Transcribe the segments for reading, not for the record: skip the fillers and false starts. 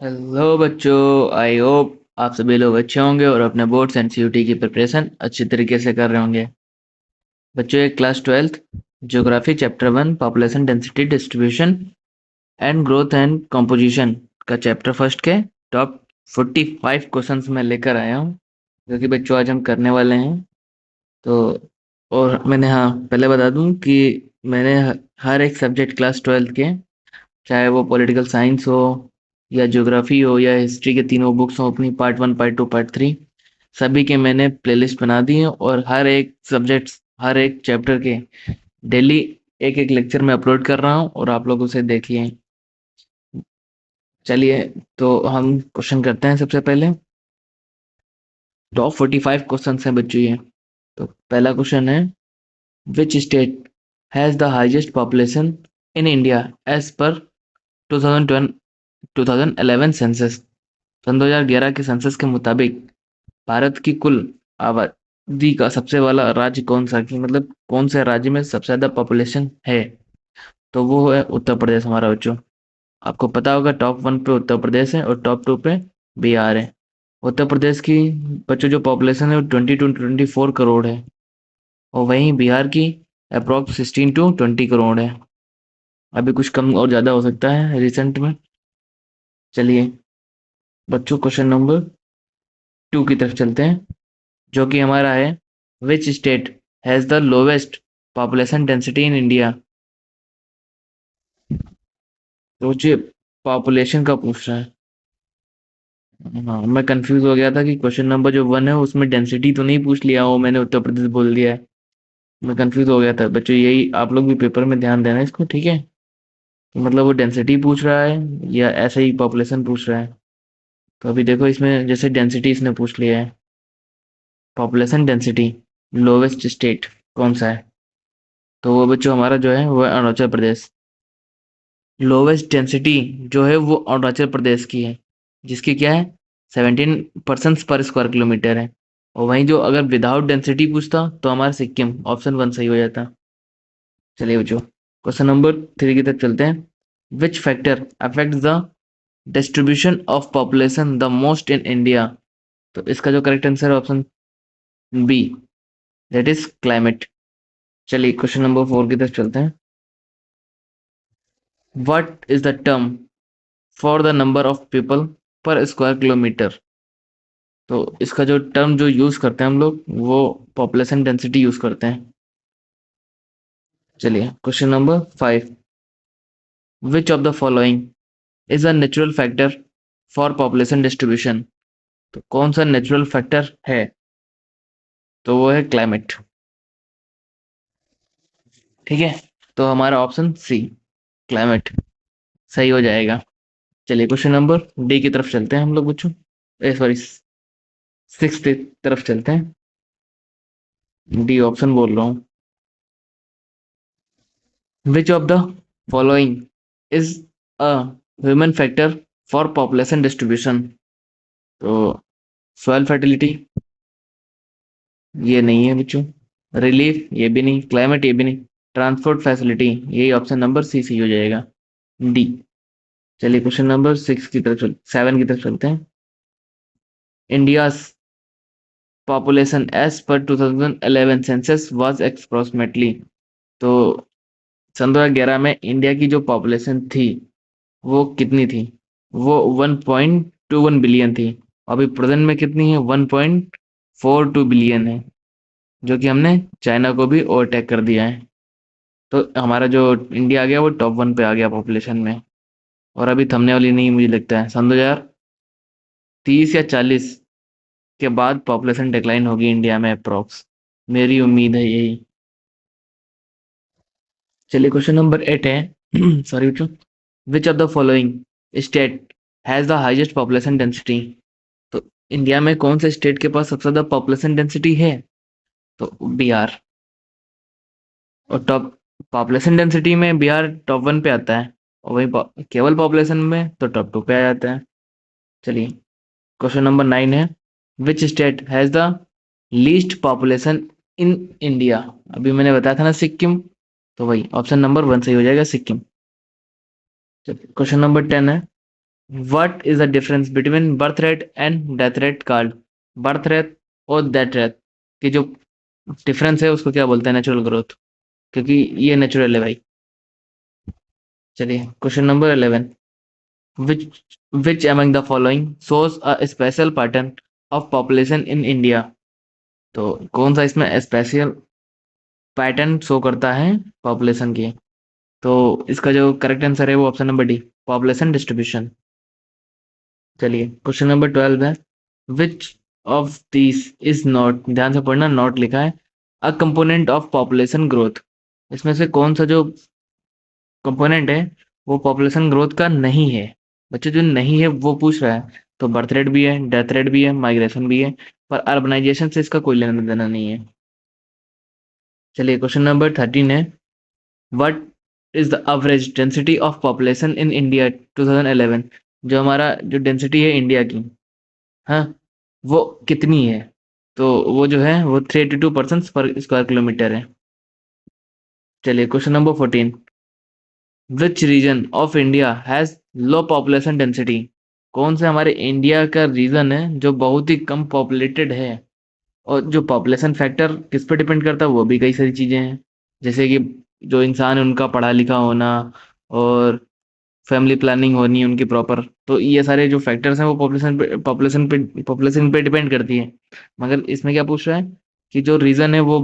Hello बच्चों। I hope आप सभी लोग अच्छे होंगे और अपने बोर्ड्स एंड सीयूटी की प्रिपरेशन अच्छी तरीके से कर रहे होंगे। बच्चों, ये class 12th geography chapter 1 population density distribution and growth and composition का चैप्टर फर्स्ट के टॉप 45 क्वेश्चंस मैं लेकर आया हूँ, जो कि बच्चों आज हम करने वाले हैं। तो और मैंने, हाँ, पहले बता दूं कि मैंने हर एक सब्जेक्ट क्लास 12th के, चाहे वो पॉलिटिकल साइंस हो या ज्योग्राफी हो या हिस्ट्री के तीनों बुक्स हो, अपनी पार्ट 1 पार्ट 2 पार्ट 3 सभी के मैंने प्लेलिस्ट बना दी है और हर एक सब्जेक्ट हर एक चैप्टर के डेली एक एक लेक्चर में अपलोड कर रहा हूँ और आप लोग उसे देखिए। चलिए, तो हम क्वेश्चन करते हैं। सबसे पहले टॉप 45 क्वेश्चन हैं बच्चों ये। तो पहला क्वेश्चन है, which state has the highest population in India as per 2011 census. सन 2011 के सेंसस के मुताबिक भारत की कुल आबादी का सबसे वाला राज्य कौन सा, की मतलब कौन से राज्य में सबसे ज्यादा पॉपुलेशन है? तो वो है उत्तर प्रदेश हमारा बच्चों। आपको पता होगा टॉप 1 पे उत्तर प्रदेश है और टॉप 2 पे बिहार है। उत्तर प्रदेश की बच्चों जो पॉपुलेशन है वो 20 to 24 करोड़ है, और वहीं बिहार की अप्रोक्स 16 to 20 करोड़ है। अभी कुछ कम और ज्यादा हो सकता है रिसेंट में। चलिए बच्चों, क्वेश्चन नंबर 2 की तरफ चलते हैं, जो कि हमारा है, which state has the lowest population density in India. सोचिए, पॉपुलेशन का पूछ रहा है। हाँ, मैं कंफ्यूज हो गया था कि क्वेश्चन नंबर जो 1 है उसमें डेंसिटी तो नहीं पूछ लिया हो, मैंने उत्तर प्रदेश बोल दिया है। मैं कंफ्यूज हो गया था बच्चों। यही आप लोग भी पेपर में ध्यान देना इसको, ठीक है? तो मतलब वो डेंसिटी पूछ रहा है या ऐसे ही पॉपुलेशन पूछ रहा है? तो अभी देखो, इसमें जैसे डेंसिटी इसने पूछ लिया है, पॉपुलेशन डेंसिटी लोवेस्ट स्टेट कौन सा है? तो वो बच्चों हमारा जो है वो है अरुणाचल प्रदेश। लोवेस्ट डेंसिटी जो है वो अरुणाचल प्रदेश की है, जिसकी क्या है, 17 पर स्क्वायर किलोमीटर है। और वहीं जो अगर विदाउट डेंसिटी पूछता तो हमारा सिक्किम ऑप्शन 1 सही हो जाता। चलिए बच्चों, क्वेश्चन नंबर 3 की तरफ चलते हैं। Which factor affect the distribution of population the most in India. तो इसका जो करेक्ट आंसर है option B, that is climate. चलिए क्वेश्चन नंबर 4 की तरफ चलते हैं। What is the term for the number of people per square kilometre. तो इसका जो टर्म जो यूज करते हैं हम लोग, वो पॉपुलेशन डेंसिटी यूज करते हैं। चलिए question number 5, which of the following is a natural factor for population distribution. तो कौन सा नेचुरल फैक्टर है? तो वो है क्लाइमेट। ठीक है, तो हमारा ऑप्शन सी, क्लाइमेट, सही हो जाएगा। चलिए क्वेश्चन नंबर डी की तरफ चलते हैं हम लोग बच्चों। सॉरी, 6 की तरफ चलते हैं। डी ऑप्शन बोल रहा हूँ। विच of the following is a human factor for population distribution. तो सॉइल फर्टिलिटी, ये नहीं है बच्चों। रिलीफ, ये भी नहीं। क्लाइमेट, ये भी नहीं। ट्रांसपोर्ट फैसिलिटी, यही ऑप्शन नंबर सी सही हो जाएगा, डी। चलिए क्वेश्चन नंबर 7 की तरफ चलते हैं। India population as per 2011 census was approximately. तो सन 2011 में इंडिया की जो पॉपुलेशन थी वो कितनी थी? वो 1.21 बिलियन थी। अभी प्रेजेंट में कितनी है? 1.42 बिलियन है, जो कि हमने चाइना को भी ओवरटेक कर दिया है। तो हमारा जो इंडिया आ गया वो टॉप 1 पे आ गया पॉपुलेशन में। और अभी थमने वाली नहीं, मुझे लगता है सन 2030 या 40 के बाद पॉपुलेशन डिक्लाइन होगी इंडिया में अप्रोक्स। मेरी उम्मीद है यही। चलिए क्वेश्चन नंबर 8 है। सॉरी बच्चों, विच of the following state has the highest population density. तो इंडिया में कौन से स्टेट के पास सबसे ज्यादा पॉपुलेशन डेंसिटी है? तो बिहार। और टॉप पॉपुलेशन डेंसिटी में बिहार टॉप 1 पे आता है, और वही केवल पॉपुलेशन में तो टॉप 2 पे आ जाता है। चलिए क्वेश्चन नंबर 9 है, which state has the least population in India. अभी मैंने बताया था ना सिक्किम, तो वही ऑप्शन नंबर 1 सही हो जाएगा, सिक्किम। क्वेश्चन नंबर 10 है, what is the difference between birth rate and death rate card? Birth rate और डेथ रेट की जो डिफरेंस है उसको क्या बोलते हैं? नेचुरल ग्रोथ, क्योंकि ये नेचुरल है भाई। चलिए question number 11। Which which among the following shows a special pattern of population in India? तो कौन सा इसमें स्पेशल पैटर्न शो करता है पॉपुलेशन की? तो इसका जो करेक्ट आंसर है वो option number D, population distribution. चलिए क्वेश्चन नंबर 12 है। Which of this is not, ध्यान से पढ़ना, नॉट लिखा है, a component of population growth. इसमें से कौन सा जो कंपोनेंट है वो पॉपुलेशन ग्रोथ का नहीं है? बच्चे जो नहीं है वो पूछ रहा है। तो बर्थ रेट भी है, डेथ रेट भी है, माइग्रेशन भी है, पर अर्बनाइजेशन से इसका कोई लेना देना नहीं है। चलिए क्वेश्चन नंबर 13 है। What is the average density of population in India 2011? जो हमारा जो डेंसिटी है इंडिया की, हाँ, वो कितनी है? तो वो जो है वो 382 पर स्क्वायर किलोमीटर है। चलिए question number 14। Which region of India has low population density? कौन से हमारे इंडिया का रीजन है जो बहुत ही कम पॉपुलेटेड है? और जो पॉपुलेशन फैक्टर किस पे डिपेंड करता है वो भी कई सारी चीजें हैं, जैसे कि जो इंसान है उनका पढ़ा लिखा होना, और फैमिली प्लानिंग होनी उनकी प्रॉपर। तो ये सारे जो फैक्टर्स हैं वो पॉपुलेशन पे डिपेंड करती है। मगर इसमें क्या पूछ रहा है कि जो रीजन है वो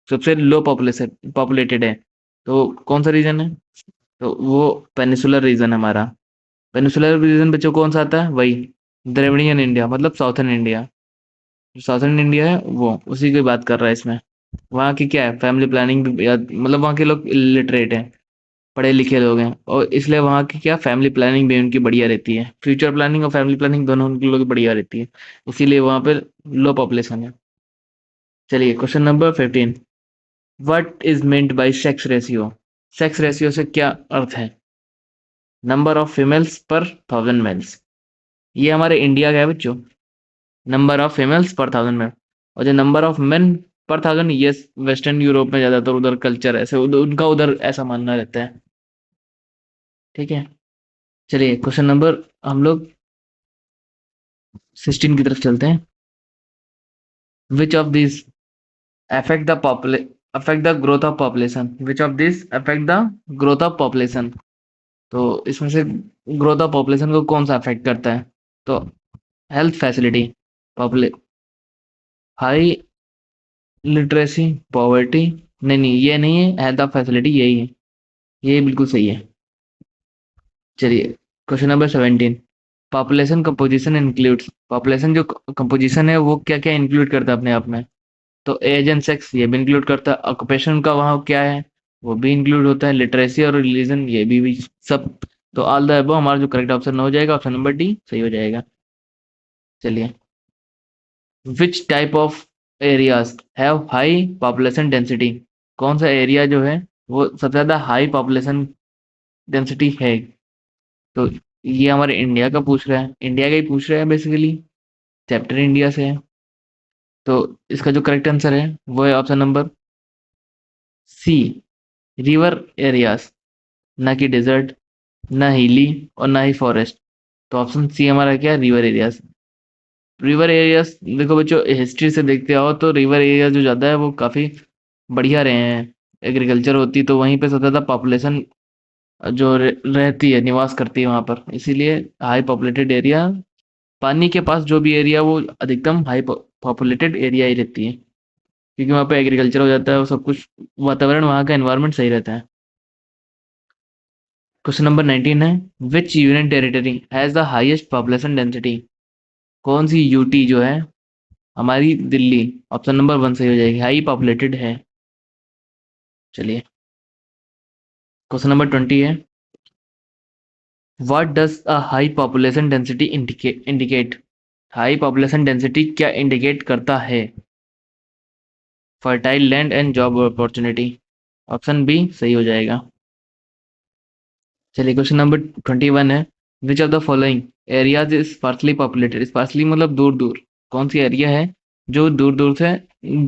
सबसे लो पॉपुलेशन पॉपुलेटेड है। तो कौन सा रीजन है? तो वो पेनिसुलर रीजन है हमारा। पेनिसुलर रीजन बच्चों कौन सा आता है? वही द्रविड़ियन इंडिया, मतलब साउथर्न इंडिया। जो साउथर्न इंडिया है वो उसी की बात कर रहा है इसमें। वहाँ की क्या है, फैमिली प्लानिंग भी मतलब वहाँ के लोग इलिटरेट हैं, पढ़े लिखे लोग हैं, और इसलिए वहाँ की क्या फैमिली प्लानिंग भी उनकी बढ़िया रहती है। फ्यूचर प्लानिंग और फैमिली प्लानिंग दोनों उनकी लोग बढ़िया रहती है, इसीलिए वहाँ पे लो पॉपुलेशन है। चलिए question number 15। What is meant bye sex ratio? Sex ratio से क्या अर्थ है? नंबर ऑफ फीमेल्स पर 1000 मेल्स। ये हमारे इंडिया का है बच्चों, नंबर ऑफ फीमेल्स पर 1000 मेल। और जो नंबर ऑफ मेन पर 1000, ये वेस्टर्न यूरोप में ज्यादातर उधर कल्चर ऐसे उनका उधर ऐसा मानना रहता है। ठीक है। चलिए क्वेश्चन नंबर, हम लोग 16 की तरफ चलते हैं। Which of this affect the popula affect the growth of population? which of this affect the growth of population? तो इसमें से ग्रोथ ऑफ पॉपुलेशन को कौन सा अफेक्ट करता है? तो health facility, population high literacy, poverty, नहीं नहीं ये नहीं है, हेल्थ ऑफ फैसिलिटी यही है, ये बिल्कुल सही है। चलिए question number 17। Population composition includes, population जो कंपोजिशन है वो क्या क्या इंक्लूड करता है अपने आप में? तो एज एंड सेक्स ये भी इंक्लूड करता है, ऑक्यूपेशन का वहाँ क्या है वो भी इंक्लूड होता है, लिटरेसी और रिलीजन ये भी सब। तो ऑल द अबव हमारा जो करेक्ट ऑप्शन हो जाएगा, ऑप्शन नंबर डी सही हो जाएगा। चलिए, which type of areas have high population density? कौन सा एरिया जो है वो सबसे ज्यादा हाई पॉपुलेशन डेंसिटी है? तो ये हमारे इंडिया का पूछ रहा है, इंडिया का ही पूछ रहा है बेसिकली, चैप्टर इंडिया से है। तो इसका जो करेक्ट आंसर है वो है option number C, river areas. ना कि डेजर्ट, ना हिली, और ना ही फॉरेस्ट। तो ऑप्शन सी हमारा क्या है, रिवर एरियाज। रिवर एरियाज देखो बच्चों, हिस्ट्री से देखते आओ तो रिवर एरिया जो ज़्यादा है वो काफ़ी बढ़िया रहे हैं। एग्रीकल्चर होती तो वहीं पे सबसे ज़्यादा पॉपुलेशन जो रहती है, निवास करती है वहाँ पर, इसीलिए हाई पॉपुलेटेड एरिया, पानी के पास जो भी एरिया वो अधिकतम हाई पॉपुलेटेड एरिया ही रहती है, क्योंकि वहाँ पे एग्रीकल्चर हो जाता है और सब कुछ, वातावरण वहाँ का एनवायरनमेंट सही रहता है। क्वेश्चन नंबर 19 है। विच union territory has the highest population density? कौन सी यूटी जो है हमारी, दिल्ली, ऑप्शन नंबर 1 सही हो जाएगी, हाई पॉपुलेटेड है। चलिए क्वेश्चन नंबर 20 है। What does a high population density indicate? High population density क्या इंडिकेट करता है? Fertile land and job opportunity, option B सही हो जाएगा। चलिए क्वेश्चन नंबर 21 है। Which of the following areas is sparsely populated? Sparsely मतलब दूर दूर, कौन सी एरिया है जो दूर दूर से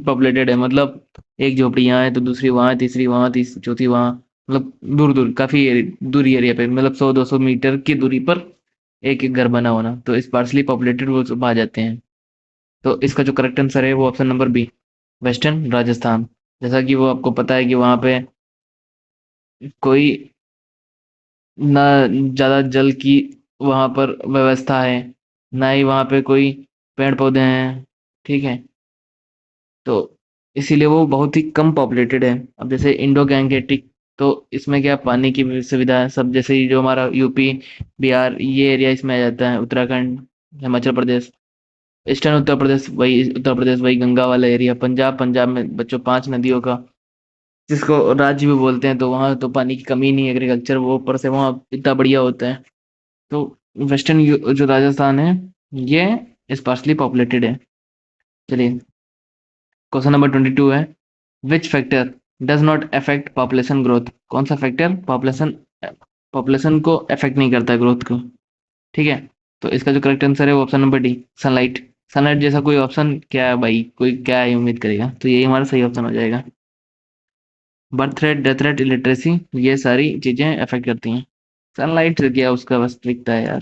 पॉपुलेटेड है? मतलब एक झोपड़ी यहाँ है तो दूसरी वहाँ है, तीसरी वहाँ, चौथी वहाँ, मतलब दूर दूर काफी दूरी एरिया पे, मतलब 100-200 मीटर की दूरी पर एक एक घर बना होना, तो स्पार्सली पॉपुलेटेड वो सब आ जाते हैं। तो इसका जो करेक्ट आंसर है वो option number B, western Rajasthan. जैसा कि वो आपको पता है कि वहाँ पे कोई ना ज्यादा जल की वहाँ पर व्यवस्था है, ना ही वहाँ पे कोई पेड़ पौधे हैं, ठीक है। तो इसीलिए वो बहुत ही कम पॉपुलेटेड है। अब जैसे इंडो गैंगेटिक, तो इसमें क्या पानी की भी सुविधा है सब, जैसे ही जो हमारा यूपी बिहार ये एरिया इसमें आ जाता है, उत्तराखंड, हिमाचल प्रदेश, ईस्टर्न उत्तर प्रदेश, वही उत्तर प्रदेश, वही गंगा वाला एरिया, पंजाब, पंजाब में बच्चों 5 नदियों का जिसको राज्य भी बोलते हैं, तो वहाँ तो पानी की कमी नहीं, एग्रीकल्चर वो ऊपर से वहाँ इतना बढ़िया होता है। तो वेस्टर्न जो राजस्थान है ये स्पार्सली पॉपुलेटेड है। चलिए, क्वेश्चन नंबर 22 है, which factor does not affect population growth? कौन सा फैक्टर पॉपुलेशन पॉपुलेशन को अफेक्ट नहीं करता ग्रोथ को, ठीक है। तो इसका जो करेक्ट आंसर है वो option number D, sunlight. Sunlight जैसा कोई ऑप्शन क्या है भाई, कोई क्या है उम्मीद करेगा, तो यही हमारा सही ऑप्शन हो जाएगा। Birth rate, death rate, illiteracy, ये सारी चीजें अफेक्ट करती हैं। सनलाइट से क्या उसका बस दिखता है यार।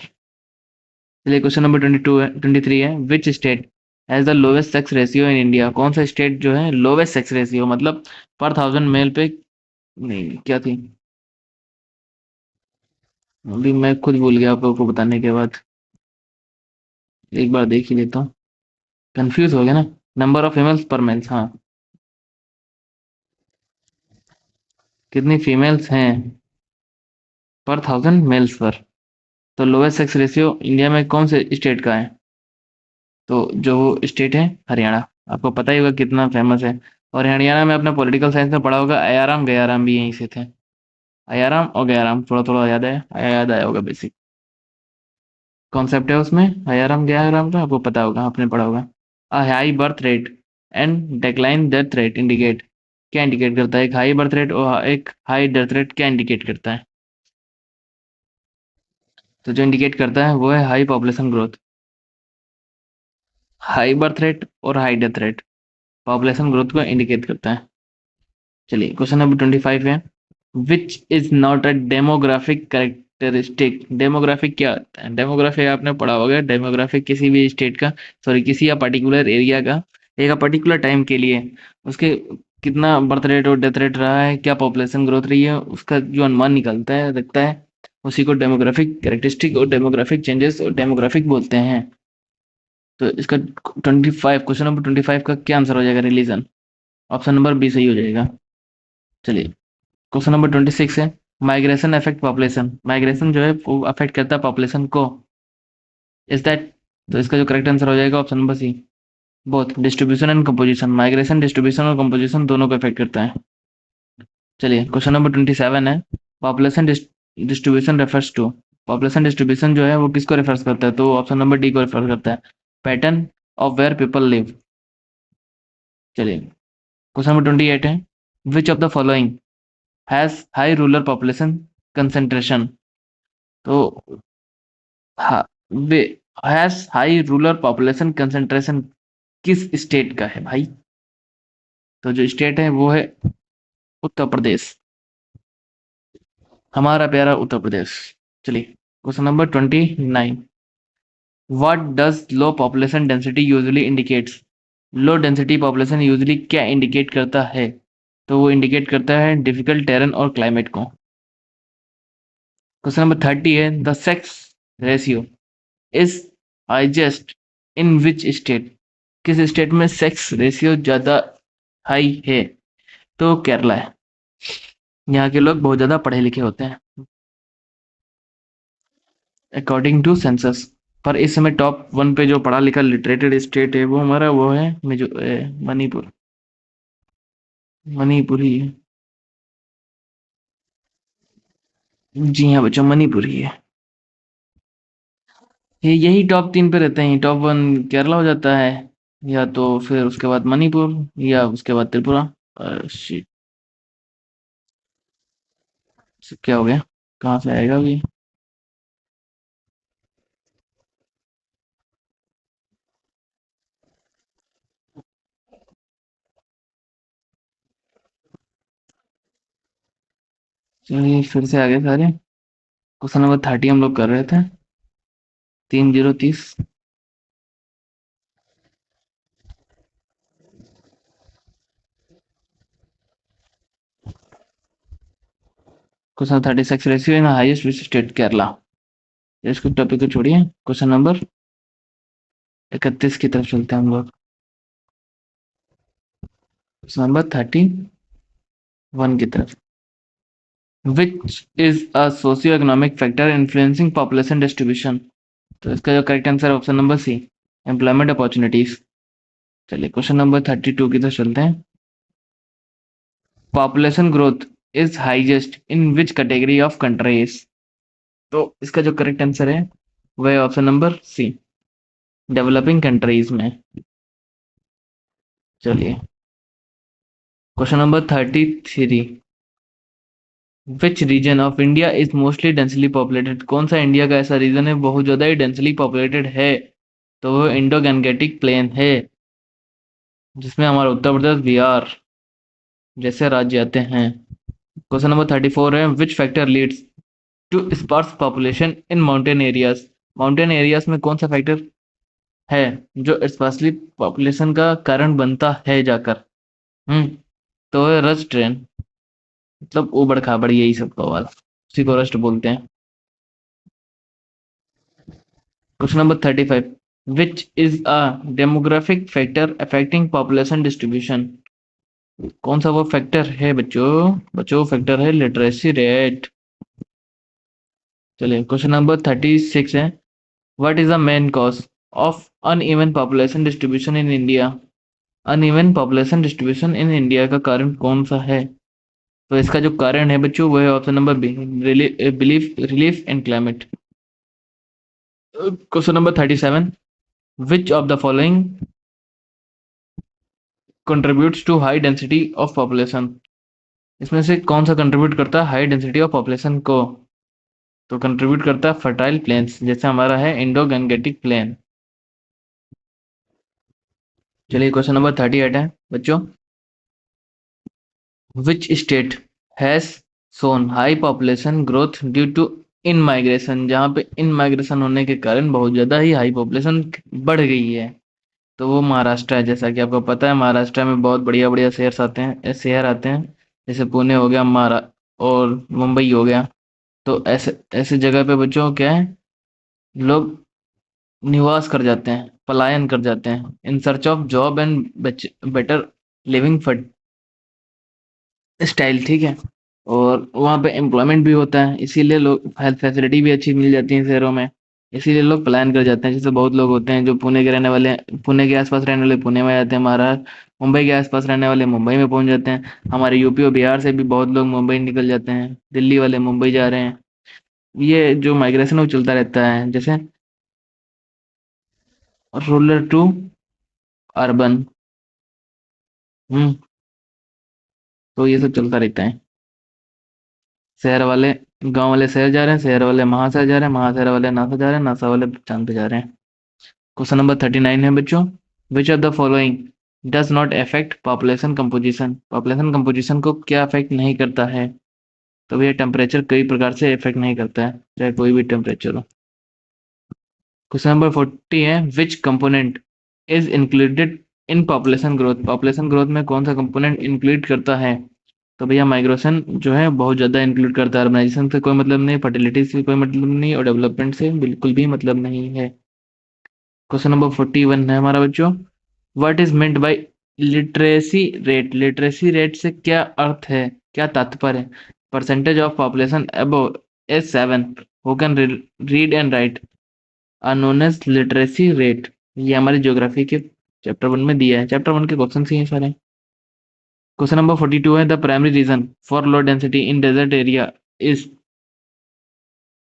चलिए, क्वेश्चन नंबर 22 है, 23 है, which state has the lowest sex ratio in India? कौन सा स्टेट जो है लोवेस्ट सेक्स रेशियो, मतलब पर थाउजेंड मेल पे, नहीं क्या थी, अभी मैं खुद भूल गया आप लोगों को बताने के बाद, एक बार देख ही लेता हूँ, कंफ्यूज हो गया ना। नंबर ऑफ फीमेल्स पर मेल्स, हाँ, कितनी फीमेल्स हैं पर थाउजेंड मेल्स पर। तो लोवेस्ट सेक्स रेशियो इंडिया में कौन से स्टेट का है? तो जो स्टेट है हरियाणा, आपको पता ही होगा कितना फेमस है। और हरियाणा में अपने पॉलिटिकल साइंस में पढ़ा होगा, आयाराम गयाराम भी यहीं से थे। आयाराम और गयाराम थोड़ा थोड़ा याद है, याद आया होगा, बेसिक कॉन्सेप्ट है उसमें। आयाराम गयाराम का आपको पता होगा, आपने पढ़ा होगा। A high birth rate and decline death rate indicate, क्या इंडिकेट करता है? एक हाई बर्थ रेट और एक हाई डेथ रेट क्या इंडिकेट करता है? तो जो इंडिकेट करता है वो है high population growth. High birth rate और high death rate population growth को इंडिकेट करता है। चलिए, क्वेश्चन नंबर 25 है, which is not a demographic characteristic? Demographic क्या होता है? डेमोग्राफिक आपने पढ़ा होगा, डेमोग्राफिक किसी भी स्टेट का, सॉरी किसी या पर्टिकुलर एरिया का, एक पर्टिकुलर टाइम के लिए उसके कितना बर्थ रेट और डेथ रेट रहा है, क्या पॉपुलेशन ग्रोथ रही है, उसका जो अनुमान निकलता है दिखता है, उसी को डेमोग्राफिक कैरेक्टरिस्टिक और डेमोग्राफिक चेंजेस और डेमोग्राफिक बोलते हैं। तो इसका 25, क्वेश्चन नंबर 25 का क्या आंसर हो जाएगा? रिलीजन, ऑप्शन नंबर बी सही हो जाएगा। चलिए, क्वेश्चन नंबर 26 है, माइग्रेशन अफेक्ट पॉपुलेशन? माइग्रेशन जो है वो अफेक्ट करता है पॉपुलेशन को, इज दैट? तो इसका जो करेक्ट आंसर हो जाएगा option number C, both distribution and composition. Migration distribution और कंपोजिशन दोनों को अफेक्ट करता है। चलिए, क्वेश्चन नंबर 27 है, population distribution refers to? Population distribution जो है वो किसको रेफर्स करता है? तो ऑप्शन नंबर डी को रेफर करता है, pattern of where people live. चलिए, क्वेश्चन नंबर 28 है, which of the following has high rural population concentration? तो हाँ, way has high rural population concentration किस स्टेट का है भाई? तो जो स्टेट है वो है उत्तर प्रदेश, हमारा प्यारा उत्तर प्रदेश। चलिए, question number 29, what does low population density usually indicates? Low density population usually क्या इंडिकेट करता है? तो वो इंडिकेट करता है डिफिकल्ट टेरेन और क्लाइमेट को। क्वेश्चन नंबर 30 है, the sex ratio is highest in which state? किस स्टेट में सेक्स रेशियो ज्यादा हाई है? तो केरला है, यहाँ के लोग बहुत ज्यादा पढ़े लिखे होते हैं अकॉर्डिंग टू सेंसस। पर इस समय टॉप 1 पे जो पढ़ा लिखा लिटरेटेड स्टेट है वो हमारा वो है मणिपुर। मणिपुर ही है। जी हाँ बच्चों, मणिपुर ही है। ये यही टॉप 3 पे रहते हैं, टॉप 1 केरला हो जाता है, या तो फिर उसके बाद मणिपुर, या उसके बाद त्रिपुरा। शिट, क्या हो गया, कहाँ से आएगा अभी? चलिए फिर से आ गए सारे। क्वेश्चन नंबर 30 हम लोग कर रहे थे। 3030। Question 36 ratio in highest which state Kerala. इसको टॉपिक को छोड़िए, क्वेश्चन नंबर 31 की तरफ चलते हैं हम लोग। क्वेश्चन नंबर 31 की तरफ। Which is a socio economic factor influencing population distribution. तो इसका जो करेक्ट आंसर है option number C, employment opportunities. चलिए क्वेश्चन नंबर 32 की तरफ चलते हैं। Population growth is highest in which category of countries. तो इसका जो करेक्ट आंसर है वह है option number C, developing countries में। चलिए question number 33। Which region of India is mostly densely populated. कौन सा इंडिया का ऐसा रीजन है बहुत ज्यादा ही डेंसली पॉपुलेटेड है। तो वो इंडो गैंगेटिक प्लेन है, जिसमें हमारा उत्तर प्रदेश, बिहार जैसे राज्य आते हैं। क्वेश्चन नंबर 34 है, which factor leads to sparse population in mountain areas. Mountain areas में कौन सा फैक्टर है जो स्पार्सली पॉपुलेशन का कारण बनता है जाकर। हम्म तो है रस्ट ट्रेन, मतलब ऊबड़ खाबड़ यही सब का वाला, उसी को रस्ट बोलते हैं। Question number 35। Which is a demographic factor affecting population distribution. कौन सा वो फैक्टर है बच्चों। बच्चों फैक्टर है लिटरेसी रेट। चलिए क्वेश्चन नंबर 36 है, what is the main cause of uneven population distribution in India. Uneven population distribution in India का कारण कौन सा है। तो इसका जो कारण है बच्चों वो है option number B, belief relief and climate. Question number 37। Which of the following contributes to high density of population. इसमें से कौन सा कंट्रीब्यूट करता है हाई डेंसिटी ऑफ पॉपुलेशन को। तो कंट्रीब्यूट करता है फर्टाइल प्लेन्स, जैसे हमारा है इंडो गैंगेटिक प्लेन। चलिए क्वेश्चन नंबर 38 है बच्चों। Which state has soon high population growth due to in migration. जहाँ पे इन माइग्रेशन होने के कारण बहुत ज्यादा ही हाई पॉपुलेशन बढ़ गई है। तो वो महाराष्ट्र है। जैसा कि आपको पता है महाराष्ट्र में बहुत बढ़िया बढ़िया शहर आते हैं, जैसे पुणे हो गया, महारा और मुंबई हो गया। तो ऐसे ऐसे जगह पे बच्चों क्या है, लोग निवास कर जाते हैं, पलायन कर जाते हैं in search of job and better living style, ठीक है। और वहाँ पे एम्प्लॉयमेंट भी होता है, इसीलिए लोग हेल्थ फैसिलिटी भी अच्छी मिल जाती है शहरों में, इसीलिए लोग पलायन कर जाते हैं। जैसे बहुत लोग होते हैं जो पुणे के रहने वाले, पुणे के आसपास रहने वाले पुणे में जाते हैं, महाराष्ट्र मुंबई के आसपास रहने वाले मुंबई में पहुंच जाते हैं। हमारे यूपी और बिहार से भी बहुत लोग मुंबई निकल जाते हैं, दिल्ली वाले मुंबई जा रहे हैं। ये जो माइग्रेशन है वो चलता रहता है, जैसे रूरल टू अर्बन। हम्म तो ये सब चलता रहता है। शहर वाले गांव वाले शहर जा रहे हैं, शहर वाले महाशहर जा रहे हैं, महाशहर वाले नासा जा रहे हैं, नासा वाले चांद पे जा रहे हैं। क्वेश्चन नंबर 39 है बच्चों। विच of the following does not affect population composition. Population composition को क्या अफेक्ट नहीं करता है। तो भैया टेम्परेचर कई प्रकार से इफेक्ट नहीं करता है, चाहे कोई भी टेम्परेचर हो। क्वेश्चन नंबर 40 है, विच component is included in population growth. Population growth में कौन सा कंपोनेंट इंक्लूड करता है। तो भैया माइग्रेशन जो है बहुत ज़्यादा इंक्लूड करता है। अर्बनाइजेशन से कोई मतलब नहीं, फर्टिलिटी से कोई मतलब नहीं, और डेवलपमेंट से बिल्कुल भी मतलब नहीं है। क्वेश्चन नंबर 41 है हमारा बच्चों, what is meant by literacy rate. Literacy rate से क्या अर्थ है, क्या तात्पर्य है। Percentage of population above age 7 who can read and write are known as literacy rate. ये हमारे ज्योग्राफी के चैप्टर 1 में दिया है, चैप्टर 1 के क्वेश्चन ही हैं सारे। क्वेश्चन नंबर 42 है, the primary reason for low density in desert area is.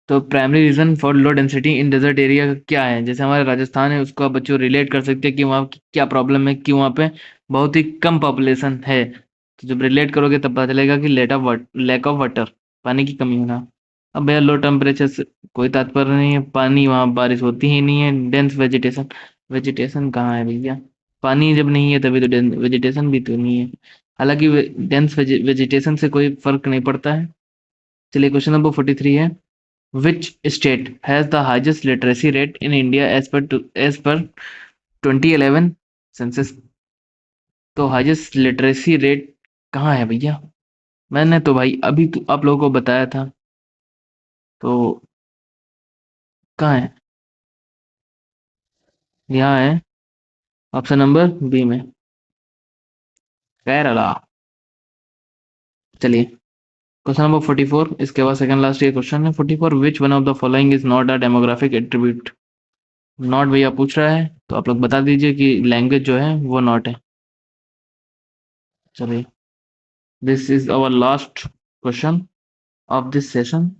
तो primary reason for low density in desert area क्या है। जैसे हमारा राजस्थान है, उसको आप बच्चों रिलेट कर सकते हैं कि वहाँ की क्या प्रॉब्लम है, कि वहाँ पे बहुत ही कम पॉपुलेशन है। तो जब रिलेट करोगे तब पता चलेगा कि लैक ऑफ वाटर, पानी की कमी होना। अब भैया लो टेम्परेचर से कोई तात्पर्य नहीं है, पानी वहाँ बारिश होती ही नहीं है। डेंस वेजिटेशन, वेजिटेशन कहाँ है भैया, पानी जब नहीं है तभी तो डेंस वेजिटेशन भी तो नहीं है। हालांकि डेंस वेजिटेशन से कोई फर्क नहीं पड़ता है। चलिए क्वेश्चन नंबर 43 है, Which state has the highest literacy rate in India as per 2011 census? तो हाईएस्ट लिटरेसी रेट कहाँ है भैया? मैंने तो भाई अभी तो आप लोगों को बताया था। तो कहाँ है? यहाँ है, ऑप्शन नंबर बी में, केरला। चलिए, क्वेश्चन नंबर 44, इसके बाद सेकंड लास्ट ये क्वेश्चन है 44। Which one of the following is not a demographic attribute? Not भैया पूछ रहा है, तो आप लोग बता दीजिए कि लैंग्वेज जो है वो नॉट है। चलिए, this is our last question of this session.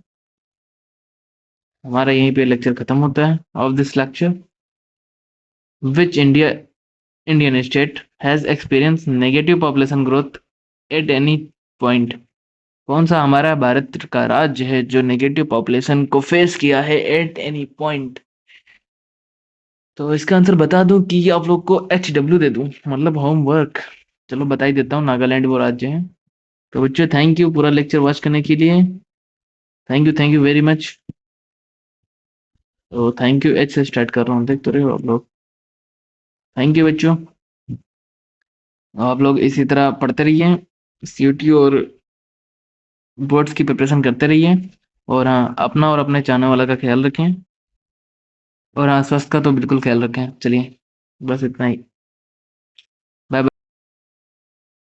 हमारा यहीं पे लेक्चर खत्म होता है of this lecture. Which Indian state has experience negative population growth at any point? कौन सा हमारा भारत का राज्य है जो नेगेटिव पॉपुलेशन को फेस किया है एट एनी पॉइंट? तो इसका आंसर बता दूं कि आप लोग को HW दे दूं, मतलब होमवर्क? चलो बता ही देता हूँ, नागालैंड वो राज्य है। तो बच्चों, थैंक यू पूरा लेक्चर वॉच करने के लिए। Thank you very much. तो थैंक यू, एच से स्टार्ट कर रहा हूँ, देख तो रहे हो आप लोग। थैंक यू बच्चों। आप लोग इसी तरह पढ़ते रहिए, CUT और बोर्ड्स की प्रिपरेशन करते रहिए। और हाँ, अपना और अपने चाहने वाला का ख्याल रखें। और हाँ, स्वास्थ्य का तो बिल्कुल ख्याल रखें। चलिए, बस इतना ही।